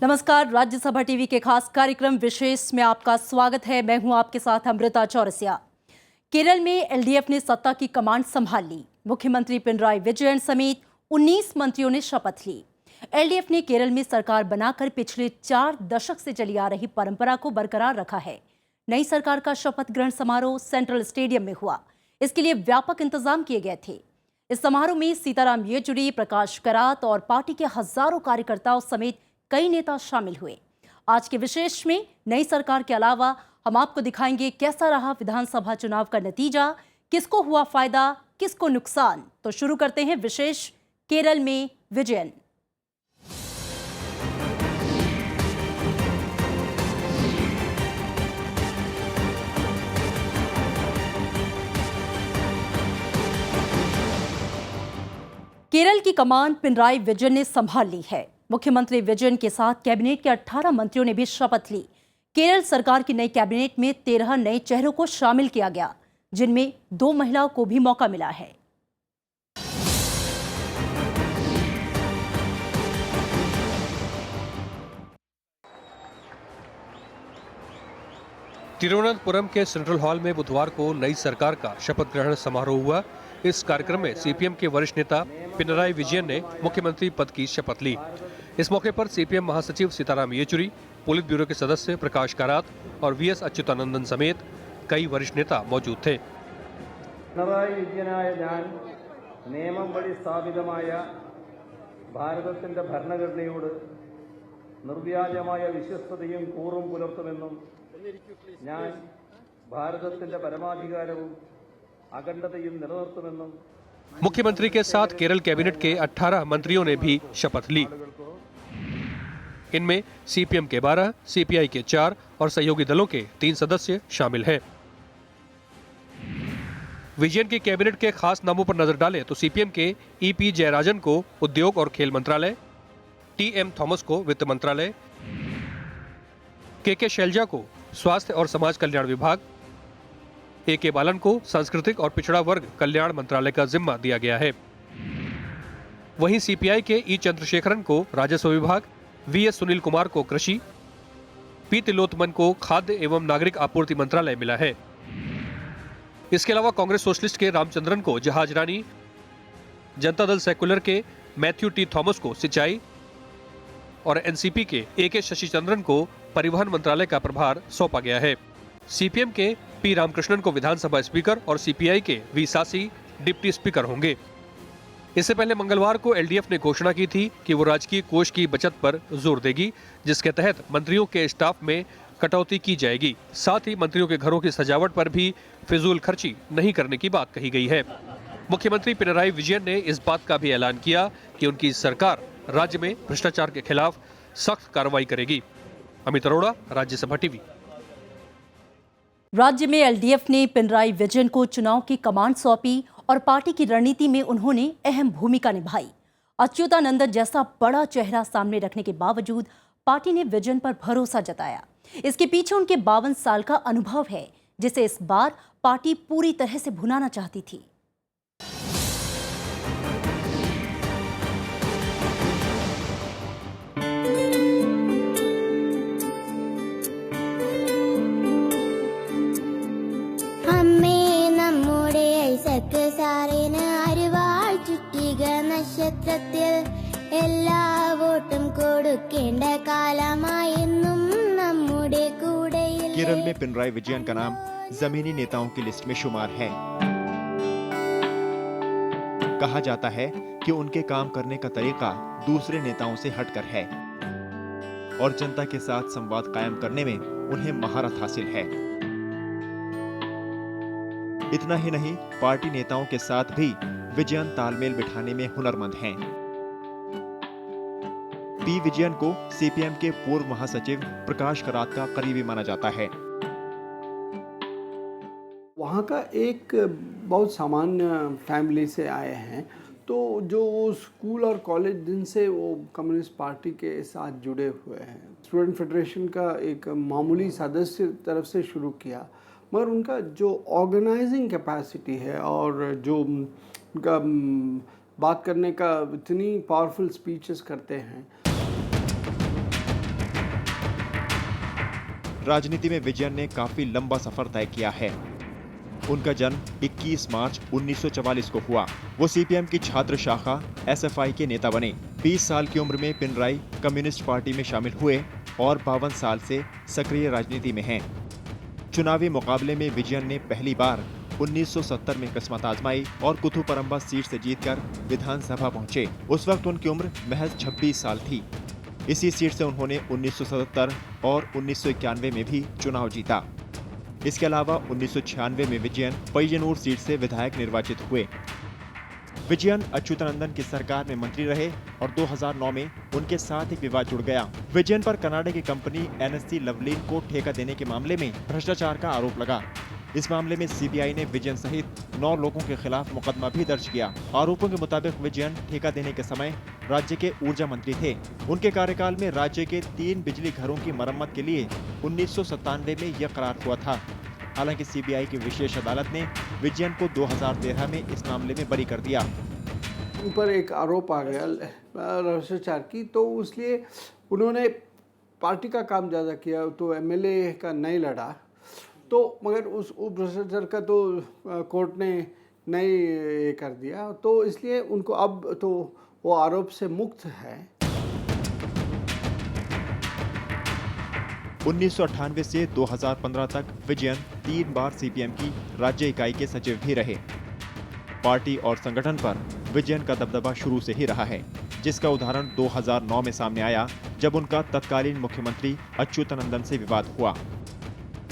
नमस्कार, राज्यसभा टीवी के खास कार्यक्रम विशेष में आपका स्वागत है। मैं हूं आपके साथ अमृता चौरसिया। केरल में एलडीएफ ने सत्ता की कमांड संभाल ली। मुख्यमंत्री पिनराई विजयन समेत 19 मंत्रियों ने शपथ ली। एलडीएफ ने केरल में सरकार बनाकर पिछले 4 दशक से चली आ रही परंपरा को बरकरार रखा है। नई सरकार का शपथ ग्रहण समारोह सेंट्रल स्टेडियम में हुआ। इसके लिए व्यापक इंतजाम किए गए थे। इस समारोह में सीताराम येचुरी, प्रकाश करात और पार्टी के हजारों कार्यकर्ताओं समेत कई नेता शामिल हुए। आज के विशेष में नई सरकार के अलावा हम आपको दिखाएंगे कैसा रहा विधानसभा चुनाव का नतीजा, किसको हुआ फायदा, किसको नुकसान। तो शुरू करते हैं विशेष केरल में विजयन। केरल की कमान पिनराई विजयन ने संभाल ली है। मुख्यमंत्री विजयन के साथ कैबिनेट के 18 मंत्रियों ने भी शपथ ली। केरल सरकार की नई कैबिनेट में 13 नए चेहरों को शामिल किया गया, जिनमें 2 महिलाओं को भी मौका मिला है। तिरुवनंतपुरम के सेंट्रल हॉल में बुधवार को नई सरकार का शपथ ग्रहण समारोह हुआ। इस कार्यक्रम में सीपीएम के वरिष्ठ नेता पिनराई विजयन ने मुख्यमंत्री पद की शपथ ली। इस मौके पर सीपीएम महासचिव सीताराम येचुरी, पोलित ब्यूरो के सदस्य प्रकाश कारात और वीएस अच्युतानंदन समेत कई वरिष्ठ नेता मौजूद थे। പിണറായി വിജയനായ ഞാൻ നിയമം വഴി സ്ഥാപിതമായ ഭാരതത്തിന്റെ ഭരണഘടനയോട് നിർവ്യാജമായ വിശ്വസ്തതയും കൂറും പുലർത്തുമെന്നും ഞാൻ ഭാരതത്തിന്റെ പരമാധികാരവും അഖണ്ഡതയും നിലനിർത്തുമെന്നും मुख्यमंत्री के साथ केरल कैबिनेट के 18 मंत्रियों ने भी शपथ ली। इनमें सीपीएम के 12, सीपीआई के 4 और सहयोगी दलों के 3 सदस्य शामिल हैं। विजयन की कैबिनेट के खास नामों पर नजर डालें तो सीपीएम के ईपी जयराजन को उद्योग और खेल मंत्रालय, टीएम थॉमस को वित्त मंत्रालय, के शैलजा को स्वास्थ्य और समाज कल्याण विभाग, ए बालन को सांस्कृतिक और पिछड़ा वर्ग कल्याण मंत्रालय का जिम्मा दिया गया है। वहीं सीपीआई के ई चंद्रशेखरन को राजस्व विभाग, वीएस सुनील कुमार को कृषि, पी तिलोत्तमन को खाद्य एवं नागरिक आपूर्ति मंत्रालय मिला है। इसके अलावा कांग्रेस सोशलिस्ट के रामचंद्रन को जहाजरानी, जनता दल सेकुलर के मैथ्यू टी थॉमस को सिंचाई और एनसीपी के ए शशिचंद्रन को परिवहन मंत्रालय का प्रभार सौंपा गया है। सीपीएम के पी रामकृष्णन को विधानसभा स्पीकर और सीपीआई के वी सासी डिप्टी स्पीकर होंगे। इससे पहले मंगलवार को एलडीएफ ने घोषणा की थी कि वो राजकीय कोष की बचत पर जोर देगी, जिसके तहत मंत्रियों के स्टाफ में कटौती की जाएगी। साथ ही मंत्रियों के घरों की सजावट पर भी फिजूल खर्ची नहीं करने की बात कही गई है। मुख्यमंत्री पिनराई विजयन ने इस बात का भी ऐलान किया कि उनकी सरकार राज्य में भ्रष्टाचार के खिलाफ सख्त कार्रवाई करेगी। अमित अरोड़ा, राज्यसभा टीवी। राज्य में एलडीएफ ने पिनराई विजयन को चुनाव की कमांड सौंपी और पार्टी की रणनीति में उन्होंने अहम भूमिका निभाई। अच्युतानंदन जैसा बड़ा चेहरा सामने रखने के बावजूद पार्टी ने विजयन पर भरोसा जताया। इसके पीछे उनके 52 साल का अनुभव है, जिसे इस बार पार्टी पूरी तरह से भुनाना चाहती थी। केरल में पिनराई विजयन का नाम जमीनी नेताओं की लिस्ट में शुमार है। कहा जाता है कि उनके काम करने का तरीका दूसरे नेताओं से हटकर है और जनता के साथ संवाद कायम करने में उन्हें महारत हासिल है। इतना ही नहीं, पार्टी नेताओं के साथ भी विजयन तालमेल बिठाने में हुनरमंद हैं। पी विजयन को सीपीएम के पूर्व महासचिव प्रकाश करात का करीबी माना जाता है। वहाँ का एक बहुत सामान्य फैमिली से आए हैं, तो जो स्कूल और कॉलेज दिन से वो कम्युनिस्ट पार्टी के साथ जुड़े हुए हैं। स्टूडेंट फेडरेशन का एक मामूली सदस्य तरफ से शुरू किया, मगर उनका जो ऑर्गेनाइजिंग कैपेसिटी है और जो उनका बात करने का इतनी पावरफुल स्पीचेस करते हैं। राजनीति में विजयन ने काफी लंबा सफर तय किया है। उनका जन्म 21 मार्च 1944 को हुआ। वो सीपीएम की छात्र शाखा एसएफआई के नेता बने। 20 साल की उम्र में पिनराई कम्युनिस्ट पार्टी में शामिल हुए और 52 साल से सक्रिय राजनीति में हैं। चुनावी मुकाबले में विजयन ने पहली बार 1970 में किस्मत आजमाई और कुथुपरंबा सीट से जीतकर विधानसभा पहुंचे। उस वक्त उनकी उम्र महज 26 साल थी। इसी सीट से उन्होंने 1977 और 1991 में भी चुनाव जीता। इसके अलावा 1996 में विजयन पय्यनूर सीट से विधायक निर्वाचित हुए। विजयन अच्युतानंदन की सरकार में मंत्री रहे और 2009 में उनके साथ एक विवाद जुड़ गया। विजयन पर कनाडा की कंपनी एनएससी लवलीन को ठेका देने के मामले में भ्रष्टाचार का आरोप लगा। इस मामले में सीबीआई ने विजयन सहित 9 लोगों के खिलाफ मुकदमा भी दर्ज किया। आरोपों के मुताबिक विजयन ठेका देने के समय राज्य के ऊर्जा मंत्री थे। उनके कार्यकाल में राज्य के 3 बिजली घरों की मरम्मत के लिए 1997 में यह करार हुआ था। हालांकि सीबीआई की विशेष अदालत ने विजयन को 2013 में इस मामले में बरी कर दिया। उन पर एक आरोप आ गया भ्रष्टाचार की, तो इसलिए उन्होंने पार्टी का काम ज़्यादा किया, तो एमएलए का नहीं लड़ा। तो मगर उस भ्रष्टाचार का तो कोर्ट ने नहीं ये कर दिया, तो इसलिए उनको अब तो वो आरोप से मुक्त है। 1998 से 2015 तक विजयन 3 बार सीपीएम की राज्य इकाई के सचिव भी रहे। पार्टी और संगठन पर विजयन का दबदबा शुरू से ही रहा है, जिसका उदाहरण 2009 में सामने आया जब उनका तत्कालीन मुख्यमंत्री अच्युतानंदन से विवाद हुआ।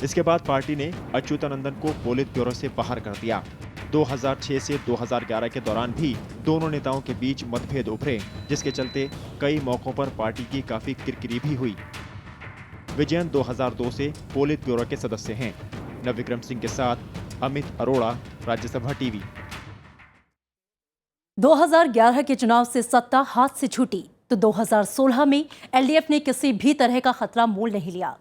इसके बाद पार्टी ने अच्युतानंदन को पोलित ब्यूरो से बाहर कर दिया। 2006 से 2011 के दौरान भी दोनों नेताओं के बीच मतभेद उभरे, जिसके चलते कई मौकों पर पार्टी की काफी किरकिरी भी हुई। विजयन 2002 से पोलित ब्यूरो के सदस्य हैं। नवविक्रम सिंह के साथ अमित अरोड़ा, राज्यसभा टीवी। 2011 के चुनाव से सत्ता हाथ से छूटी तो 2016 में एलडीएफ ने किसी भी तरह का खतरा मोल नहीं लिया।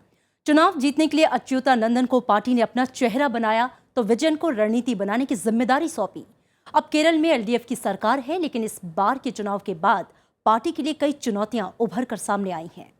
चुनाव जीतने के लिए अच्युतानंदन को पार्टी ने अपना चेहरा बनाया तो विजयन को रणनीति बनाने की जिम्मेदारी सौंपी। अब केरल में एलडीएफ की सरकार है, लेकिन इस बार के चुनाव के बाद पार्टी के लिए कई चुनौतियां उभर कर सामने आई हैं।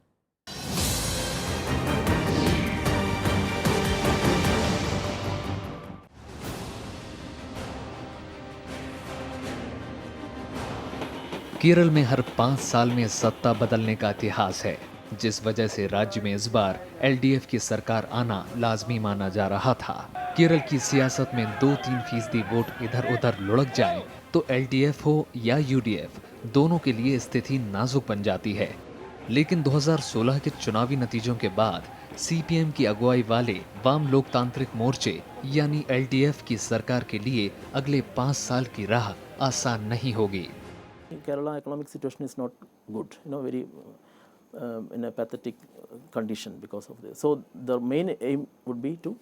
केरल में हर 5 साल में सत्ता बदलने का इतिहास है, जिस वजह से राज्य में इस बार एलडीएफ की सरकार आना लाजमी माना जा रहा था। केरल की सियासत में 2-3% वोट इधर उधर लुढ़क जाए तो एलडीएफ हो या यूडीएफ, दोनों के लिए स्थिति नाजुक बन जाती है। लेकिन 2016 के चुनावी नतीजों के बाद सीपीएम की अगुवाई वाले वाम लोकतांत्रिक मोर्चे यानी एलडीएफ की सरकार के लिए अगले 5 साल की राह आसान नहीं होगी। Kerala economic situation is not good, very in a pathetic condition because of this. So the main aim would be to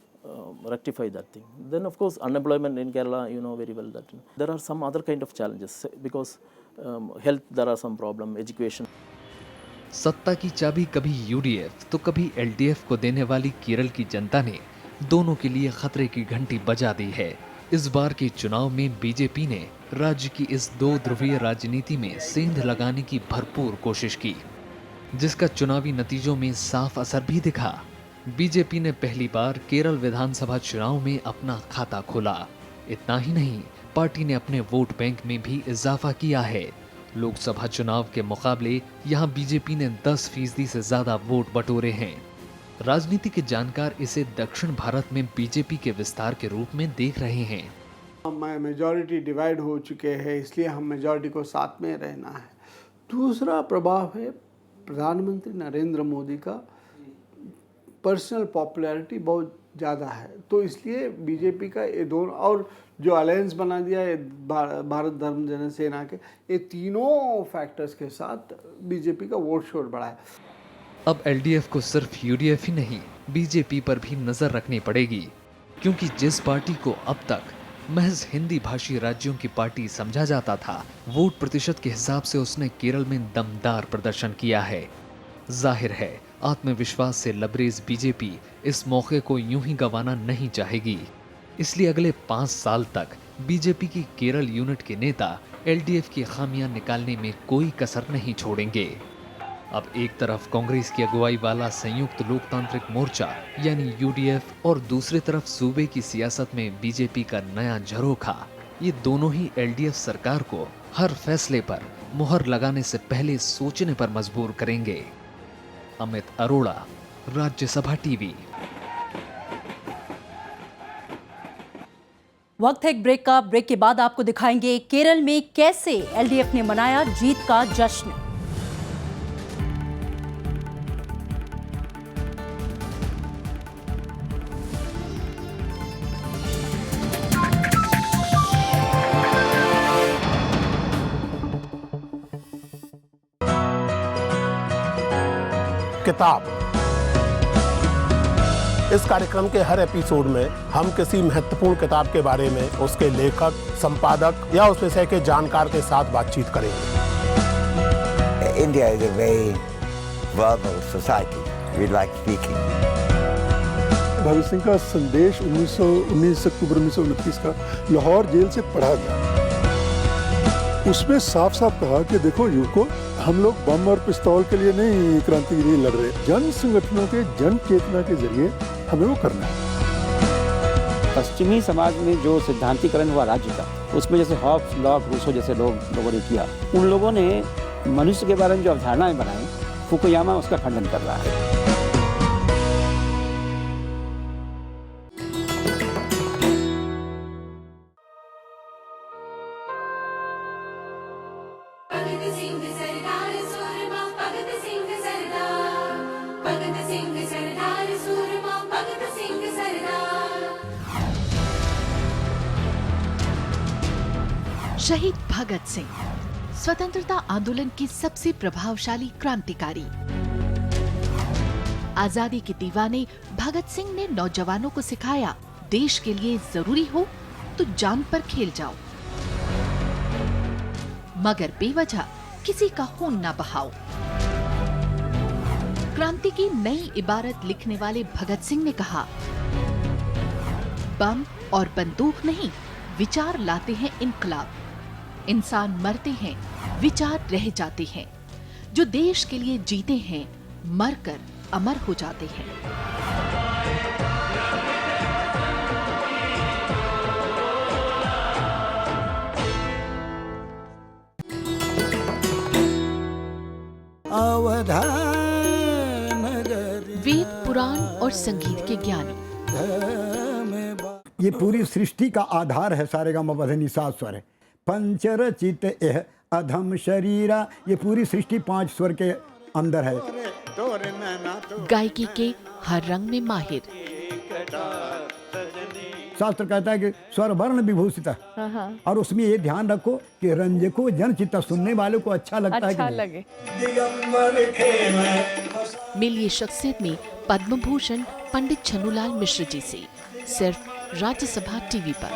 rectify that thing. Then of course unemployment in Kerala, very well that there are some other kind of challenges because health there are some problem, education. सत्ता की चाबी कभी UDF तो कभी LDF को देने वाली केरल की जनता ने दोनों के लिए खतरे की घंटी बजा दी है। इस बार के चुनाव में बीजेपी ने राज्य की इस 2 ध्रुवीय राजनीति में सेंध लगाने की भरपूर कोशिश की, जिसका चुनावी नतीजों में साफ असर भी दिखा। बीजेपी ने पहली बार केरल विधानसभा चुनाव में अपना खाता खोला। इतना ही नहीं, पार्टी ने अपने वोट बैंक में भी इजाफा किया है। लोकसभा चुनाव के मुकाबले यहां बीजेपी ने 10% से ज्यादा वोट बटोरे हैं। राजनीति के जानकार इसे दक्षिण भारत में बीजेपी के विस्तार के रूप में देख रहे हैं। मेजॉरिटी डिवाइड हो चुके हैं, इसलिए हम मेजॉरिटी को साथ में रहना है। दूसरा प्रभाव है प्रधानमंत्री नरेंद्र मोदी का पर्सनल पॉपुलैरिटी बहुत ज़्यादा है, तो इसलिए बीजेपी का ये दोनों और जो अलायंस बना दिया है भारत धर्म जन सेना के, ये तीनों फैक्टर्स के साथ बीजेपी का वोट शोर बढ़ा है। अब एलडीएफ को सिर्फ यूडीएफ ही नहीं, बीजेपी पर भी नजर रखनी पड़ेगी, क्योंकि जिस पार्टी को अब तक महज हिंदी भाषी राज्यों की पार्टी समझा जाता था, वोट प्रतिशत के हिसाब से उसने केरल में दमदार प्रदर्शन किया है। जाहिर है आत्मविश्वास से लबरेज बीजेपी इस मौके को यूं ही गंवाना नहीं चाहेगी। इसलिए अगले 5 साल तक बीजेपी की केरल यूनिट के नेता एलडीएफ की खामियां निकालने में कोई कसर नहीं छोड़ेंगे। अब एक तरफ कांग्रेस की अगुवाई वाला संयुक्त लोकतांत्रिक मोर्चा यानी यूडीएफ और दूसरी तरफ सूबे की सियासत में बीजेपी का नया झरोखा, ये दोनों ही एलडीएफ सरकार को हर फैसले पर मुहर लगाने से पहले सोचने पर मजबूर करेंगे। अमित अरोड़ा, राज्यसभा टीवी। वक्त है एक ब्रेक का। ब्रेक के बाद आपको दिखाएंगे केरल में कैसे एलडीएफ ने मनाया जीत का जश्न। किताब। इस कार्यक्रम के हर एपिसोड में हम किसी महत्वपूर्ण किताब के बारे में उसके लेखक, संपादक या उस विषय के जानकार के साथ बातचीत करेंगे। India is a very verbal society. We like speaking. Bhagat Singh का संदेश 19 अक्टूबर 1929 का लाहौर जेल से पढ़ा गया। उसमें साफ साफ कहा कि देखो युवकों, हम लोग बम और पिस्तौल के लिए नहीं क्रांति के लिए लड़ रहे, जन संगठनों के जन चेतना के जरिए हमें वो करना है। पश्चिमी समाज में जो सिद्धांतीकरण हुआ राज्य का, उसमें जैसे हॉब्स, लॉक, रूसो जैसे लोगों ने किया, उन लोगों ने मनुष्य के बारे में जो अवधारणाएं बनाई, फुकुयामा उसका खंडन कर रहा है। शहीद भगत सिंह स्वतंत्रता आंदोलन के सबसे प्रभावशाली क्रांतिकारी। आजादी के दीवाने भगत सिंह ने नौजवानों को सिखाया, देश के लिए जरूरी हो तो जान पर खेल जाओ, मगर बेवजह किसी का खून ना बहाओ। क्रांति की नई इबारत लिखने वाले भगत सिंह ने कहा, बम और बंदूक नहीं, विचार लाते हैं इनकलाब। इंसान मरते हैं, विचार रह जाते हैं। जो देश के लिए जीते हैं, मरकर अमर हो जाते हैं। वेद, पुराण और संगीत के ज्ञानी। ये पूरी सृष्टि का आधार है सारेगामापधनि सा स्वर है। पंचरचित एह अधम शरीरा, ये पूरी सृष्टि 5 स्वर के अंदर है। गायकी के हर रंग में माहिर। शास्त्र कहता है कि स्वर वर्ण विभूषित है, और उसमें ये ध्यान रखो कि रंजको जन चित्त, सुनने वालों को अच्छा लगता है कि लगे। मिलिए शख्सियत में पद्म भूषण पंडित छन्नूलाल मिश्र जी से, सिर्फ राज्यसभा टीवी पर।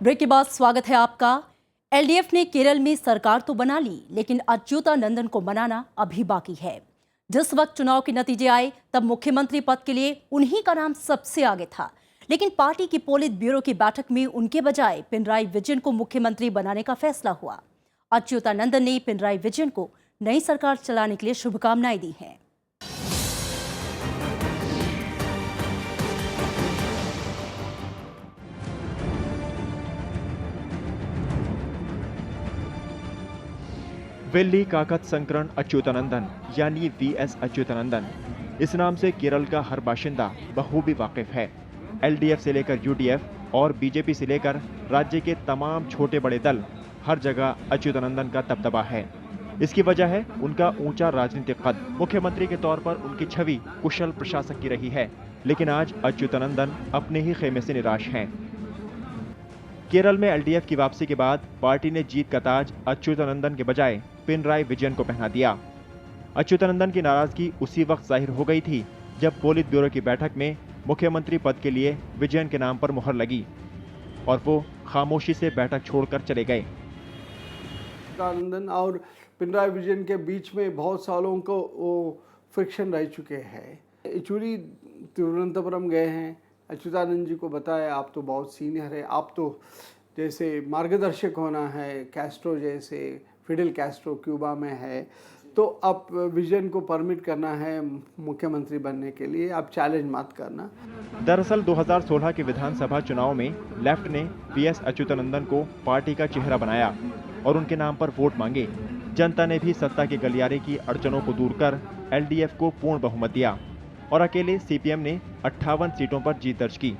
ब्रेक के बाद स्वागत है आपका। एलडीएफ ने केरल में सरकार तो बना ली, लेकिन अच्युतानंदन को मनाना अभी बाकी है। जिस वक्त चुनाव के नतीजे आए, तब मुख्यमंत्री पद के लिए उन्हीं का नाम सबसे आगे था, लेकिन पार्टी की पोलित ब्यूरो की बैठक में उनके बजाय पिनराई विजयन को मुख्यमंत्री बनाने का फैसला हुआ। अच्युतानंदन ने पिनराई विजयन को नई सरकार चलाने के लिए शुभकामनाएं दी हैं। वेल्ली काकत संकरण अच्युतानंदन यानी वीएस अच्युतानंदन, इस नाम से केरल का हर बाशिंदा बखूबी वाकिफ है। एलडीएफ से लेकर यूडीएफ और बीजेपी से लेकर राज्य के तमाम छोटे बड़े दल, हर जगह अच्युतानंदन का दबदबा है। इसकी वजह है उनका ऊंचा राजनीतिक कद। मुख्यमंत्री के तौर पर उनकी छवि कुशल प्रशासक की रही है, लेकिन आज अच्युतानंदन अपने ही खेमे से निराश हैं। केरल में एलडीएफ की वापसी के बाद पार्टी ने जीत का ताज अच्युतानंदन के बजाय पिनराई विजयन को पहना दिया। अच्युतानंदन की नाराजगी उसी वक्त जाहिर हो गई थी जब पोलित ब्यूरो की बैठक में मुख्यमंत्री पद के लिए विजयन के नाम पर मुहर लगी, और वो खामोशी से बैठक छोड़कर चले गए। आनंदन और पिनराई विजयन के बीच में बहुत सालों को वो फ्रिक्शन रह चुके हैं। येचुरी तिरुवनंतपुरम गए हैं, अच्युतानंद जी को बताया आप तो बहुत सीनियर है, आप तो जैसे मार्गदर्शक होना है, कैस्ट्रो जैसे, फिडेल कैस्ट्रो क्यूबा में है, तो आप विजन को परमिट करना है मुख्यमंत्री बनने के लिए, आप चैलेंज मत करना। दरअसल 2016 के विधानसभा चुनाव में लेफ्ट ने PS अच्युतानंदन को पार्टी का चेहरा बनाया और उनके नाम पर वोट मांगे। जनता ने भी सत्ता के गलियारे की अड़चनों को दूर कर LDF को पूर्ण बहुमत दिया और अकेले CPM ने 58 सीटों पर जीत दर्ज की।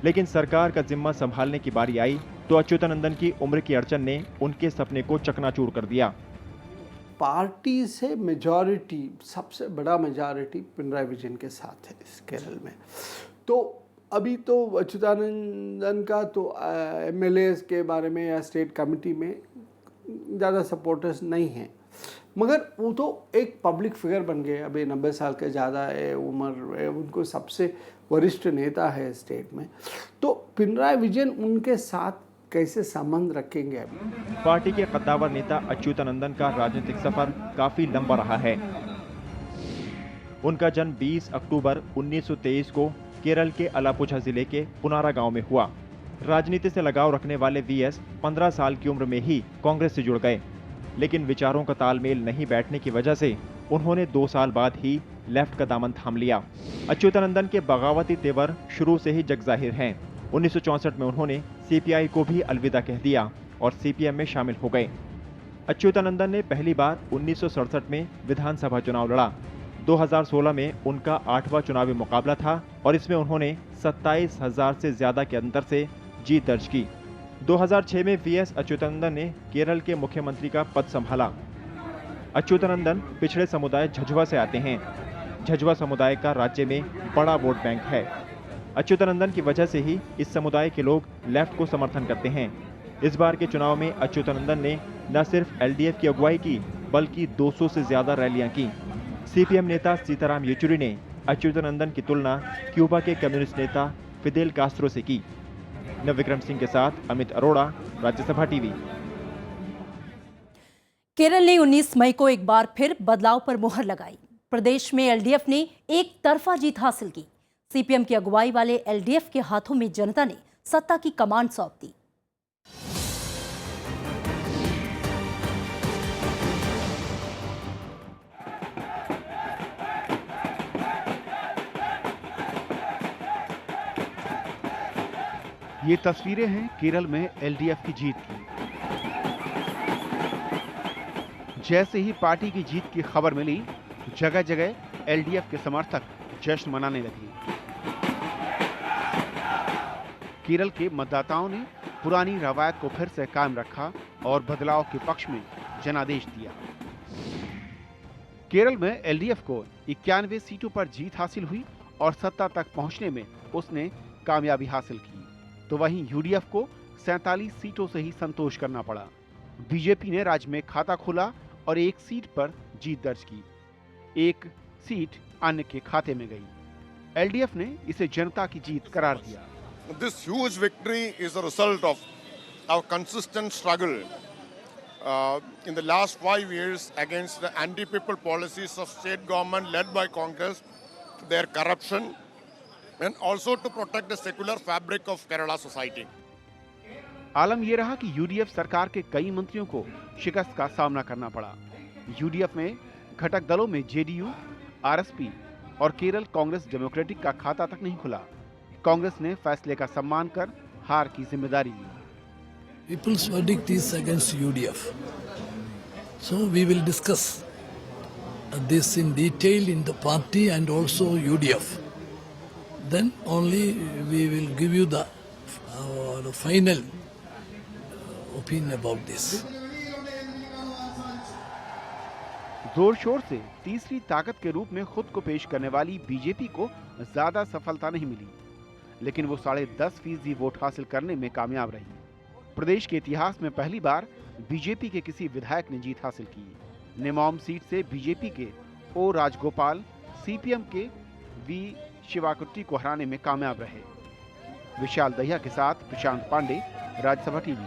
लेकिन सरकार का जिम्मा संभालने की बारी आई तो अच्युतानंदन की उम्र की अड़चन ने उनके सपने को चकनाचूर कर दिया। पार्टी से मेजॉरिटी, सबसे बड़ा मेजॉरिटी पिनराई विजयन के साथ है इस केरल में। तो अभी तो अच्युतानंदन का तो MLAs के बारे में या स्टेट कमेटी में ज़्यादा सपोर्टर्स नहीं हैं, मगर वो तो एक पब्लिक फिगर बन गए। अभी 90 साल के ज़्यादा है उम्र, उनको सबसे वरिष्ठ नेता है स्टेट में। तो पिनराई विजयन उनके साथ कैसे संबंध रखेंगे? अभी पार्टी के कद्दावर नेता अच्युतानंदन का राजनीतिक सफर काफी लंबा रहा है। उनका जन्म 20 अक्टूबर 1923 को केरल के अलापुझा जिले के पुनारा गांव में हुआ। राजनीति से लगाव रखने वाले VS 15 साल की उम्र में ही कांग्रेस से जुड़ गए, लेकिन विचारों का तालमेल नहीं बैठने की वजह से उन्होंने 2 साल बाद ही लेफ्ट का दामन थाम लिया। अच्युतानंदन के बगावती तेवर शुरू से ही जगजाहिर हैं। 1964 में उन्होंने CPI को भी अलविदा कह दिया और CPM में शामिल हो गए। अच्युतानंदन ने पहली बार 1967 में विधानसभा चुनाव लड़ा। 2016 में उनका 8वां चुनावी मुकाबला था और इसमें उन्होंने 27,000 से ज्यादा के अंतर से जीत दर्ज की। 2006 में VS अच्युतानंदन ने केरल के मुख्यमंत्री का पद संभाला। अच्युतानंदन पिछड़े समुदाय झज्जवा से आते हैं। झज्जवा समुदाय का राज्य में बड़ा वोट बैंक है। अच्युतानंदन की वजह से ही इस समुदाय के लोग लेफ्ट को समर्थन करते हैं। इस बार के चुनाव में अच्युतानंदन ने न सिर्फ LDF की अगुवाई की, बल्कि 200 से ज्यादा रैलियां की। CPM नेता सीताराम येचुरी ने अच्युतानंदन की तुलना क्यूबा के कम्युनिस्ट नेता फिदेल कास्ट्रो से की। नवविक्रम सिंह के साथ अमित अरोड़ा, राज्यसभा टीवी। केरल ने 19 मई को एक बार फिर बदलाव पर मुहर लगाई। प्रदेश में LDF ने एक तरफा जीत हासिल की। CPM की अगुवाई वाले LDF के हाथों में जनता ने सत्ता की कमान सौंप दी। ये तस्वीरें हैं केरल में LDF की जीत की। जैसे ही पार्टी की जीत की खबर मिली, जगह जगह LDF के समर्थक जश्न मनाने लगे। केरल के मतदाताओं ने पुरानी रवायत को फिर से कायम रखा और बदलाव के पक्ष में जनादेश दिया। केरल में LDF को 91 सीटों पर जीत हासिल हुई और सत्ता तक पहुंचने में उसने कामयाबी हासिल की। तो वहीं UDF को 47 सीटों से ही संतोष करना पड़ा। बीजेपी ने राज्य में खाता खोला और एक सीट पर जीत दर्ज की। एक सीट अन्य के खाते में गई। LDF ने इसे जनता की जीत करार दिया। This huge victory is a result of our consistent struggle in the last 5 years against the anti-people policies of state government led by Congress, their corruption, and also to protect the secular fabric of Kerala society. आलम यह रहा कि UDF सरकार के कई मंत्रियों को शिकस्त का सामना करना पड़ा। UDF में घटक दलों में JDU, RSP और केरल कांग्रेस डेमोक्रेटिक का खाता तक नहीं खुला। कांग्रेस ने फैसले का सम्मान कर हार की जिम्मेदारी ली। People's verdict is against UDF. So we will discuss this in detail in the party and also UDF. Then only we will give you the final opinion about this. जोर शोर से तीसरी ताकत के रूप में खुद को पेश करने वाली बीजेपी को ज्यादा सफलता नहीं मिली, लेकिन वो 10.5% वोट हासिल करने में कामयाब रही। प्रदेश के इतिहास में पहली बार बीजेपी के किसी विधायक ने जीत हासिल की। नेमौम सीट से बीजेपी के O राजगोपाल CPM के V शिवाकुट्टी को हराने में कामयाब रहे। विशाल दहिया के साथ प्रशांत पांडे, राज्यसभा टीवी।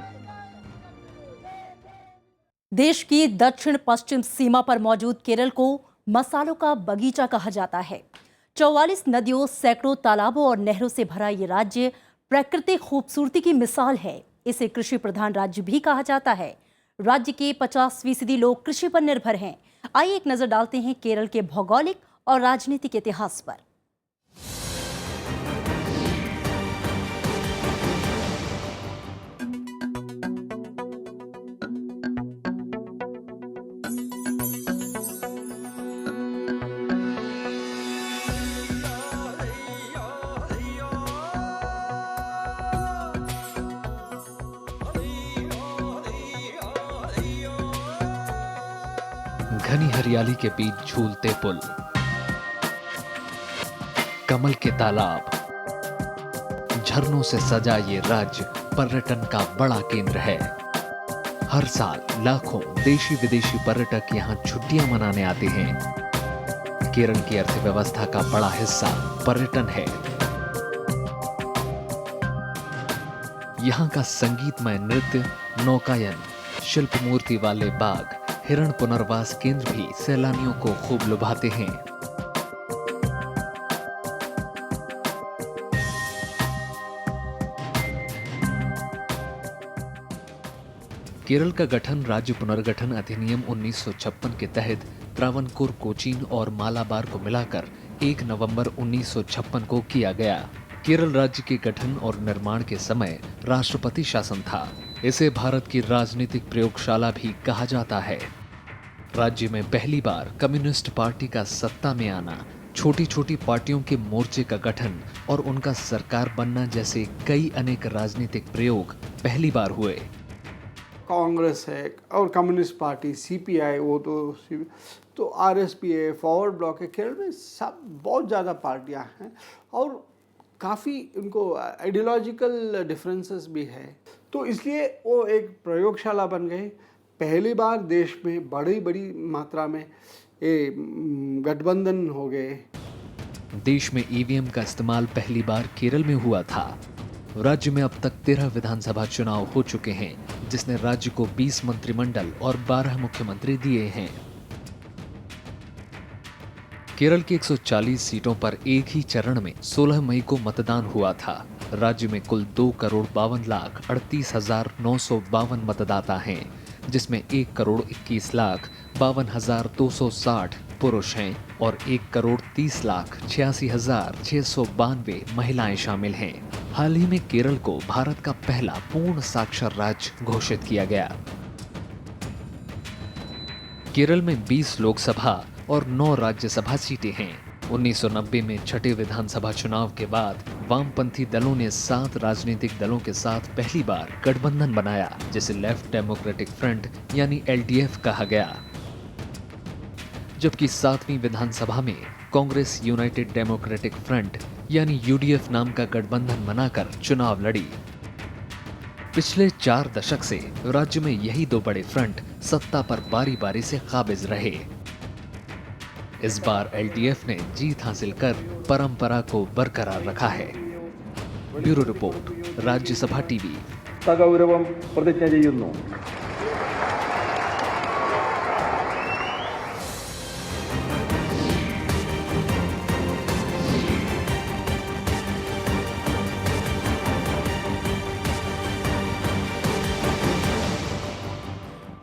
देश की दक्षिण पश्चिम सीमा पर मौजूद केरल को मसालों का बगीचा कहा जाता है। 44 नदियों, सैकड़ों तालाबों और नहरों से भरा ये राज्य प्राकृतिक खूबसूरती की मिसाल है। इसे कृषि प्रधान राज्य भी कहा जाता है। राज्य के 50% लोग कृषि पर निर्भर हैं। आइए एक नजर डालते हैं केरल के भौगोलिक और राजनीतिक इतिहास पर। घनी हरियाली के बीच झूलते पुल, कमल के तालाब, झरनों से सजा ये राज्य पर्यटन का बड़ा केंद्र है। हर साल लाखों देशी विदेशी पर्यटक यहाँ छुट्टियां मनाने आते हैं। केरल की अर्थव्यवस्था का बड़ा हिस्सा पर्यटन है। यहाँ का संगीतमय नृत्य, नौकायन, शिल्प मूर्ति वाले बाग, हिरण पुनर्वास केंद्र भी सैलानियों को खूब लुभाते हैं। केरल का गठन राज्य पुनर्गठन अधिनियम 1956 के तहत त्रावणकोर, कोचीन और मालाबार को मिलाकर 1 नवंबर 1956 को किया गया। केरल राज्य के गठन और निर्माण के समय राष्ट्रपति शासन था। इसे भारत की राजनीतिक प्रयोगशाला भी कहा जाता है। राज्य में पहली बार कम्युनिस्ट पार्टी का सत्ता में आना, छोटी छोटी पार्टियों के मोर्चे का गठन और उनका सरकार बनना जैसे कई अनेक राजनीतिक प्रयोग पहली बार हुए। कांग्रेस है और कम्युनिस्ट पार्टी सीपीआई, वो तो आरएसपी है, फॉरवर्ड ब्लॉक है। केरल में सब बहुत ज़्यादा पार्टियां हैं और काफ़ी उनको आइडियोलॉजिकल डिफरेंसेस भी है। तो इसलिए वो एक प्रयोगशाला बन गई। पहली बार देश में बड़ी मात्रा में ये गठबंधन हो गए। देश में ईवीएम का इस्तेमाल पहली बार केरल में हुआ था। राज्य में अब तक 13 विधानसभा चुनाव हो चुके हैं, जिसने राज्य को 20 मंत्रिमंडल और 12 मुख्यमंत्री दिए हैं। केरल की 140 सीटों पर एक ही चरण में 16 मई को मतदान हुआ था। राज्य में कुल 2,38,38,952 मतदाता हैं, जिसमें 1,21,52,260 पुरुष हैं और 1,30,86,692 महिलाएं शामिल हैं। हाल ही में केरल को भारत का पहला पूर्ण साक्षर राज्य घोषित किया गया। केरल में 20 लोकसभा और 9 राज्यसभा सीटें हैं। 1990 में छठे विधानसभा चुनाव के बाद वामपंथी दलों ने 7 राजनीतिक दलों के साथ पहली बार गठबंधन बनाया, जिसे लेफ्ट डेमोक्रेटिक फ्रंट यानी LDF कहा गया। जबकि 7वीं विधानसभा में कांग्रेस यूनाइटेड डेमोक्रेटिक फ्रंट यानी UDF नाम का गठबंधन बनाकर चुनाव लड़ी। पिछले 4 दशक से राज्य में यही 2 बड़े फ्रंट सत्ता पर बारी बारी से काबिज रहे। इस बार LDF ने जीत हासिल कर परंपरा को बरकरार रखा है। Bureau report, Rajya Sabha TV. സഗൗരവം പ്രതിജ്ഞ ചെയ്യുന്നു.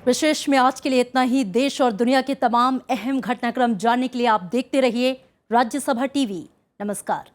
विशेष में आज के लिए इतना ही। देश और दुनिया के तमाम अहम घटनाक्रम जानने के लिए आप देखते रहिए राज्यसभा टीवी। नमस्कार।